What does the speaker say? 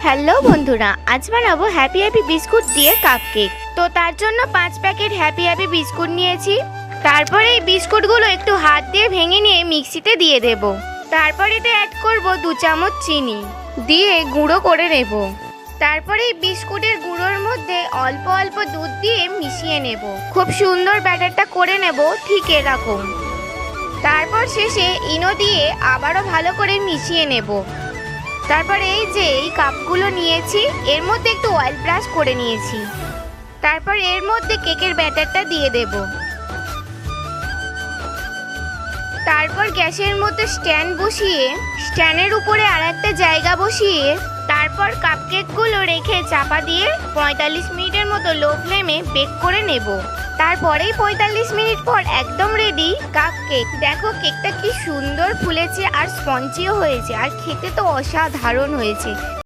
Hello বন্ধুরা, আজ বানাবো হ্যাপি হ্যাপি বিস্কুট দিয়ে কাপকেক। তো তার জন্য 5 প্যাকেট হ্যাপি হ্যাপি বিস্কুট নিয়েছি। তারপরে এই বিস্কুটগুলো একটু হাত দিয়ে ভেঙে নিয়ে মিক্সিতে দিয়ে দেব। তারপরে এতে অ্যাড করব 2 চামচ চিনি, দিয়ে গুঁড়ো করে নেব। তারপরে এই বিস্কুটের গুঁড়োর মধ্যে অল্প অল্প দুধ দিয়ে মিশিয়ে নেব। খুব সুন্দর ব্যাটারটা করে নেব, ঠিক এরকম। তারপর শেষে ইনো দিয়ে আবারও ভালো করে মিশিয়ে নেব। তারপরে এই যে এই কাপগুলো নিয়েছি, এর মধ্যে একটু অয়েল ব্রাশ করে নিয়েছি। তারপর এর মধ্যে কেকের ব্যাটারটা দিয়ে দেব। তারপর গ্যাসের মধ্যে স্ট্যান্ড বসিয়ে স্ট্যান্ডের উপরে আরেকটা জায়গা বসিয়ে তারপর কাপকেকগুলো রেখে চাপা দিয়ে 45 মিনিটের মতো লো ফ্লেমে বেক করে নেব। তারপরেই 45 মিনিট পর একদম রেডি কাপকেক। দেখো কেকটা কি সুন্দর ফুলেছে আর স্পঞ্জিও হয়েছে, আর খেতে তো অসাধারণ হয়েছে।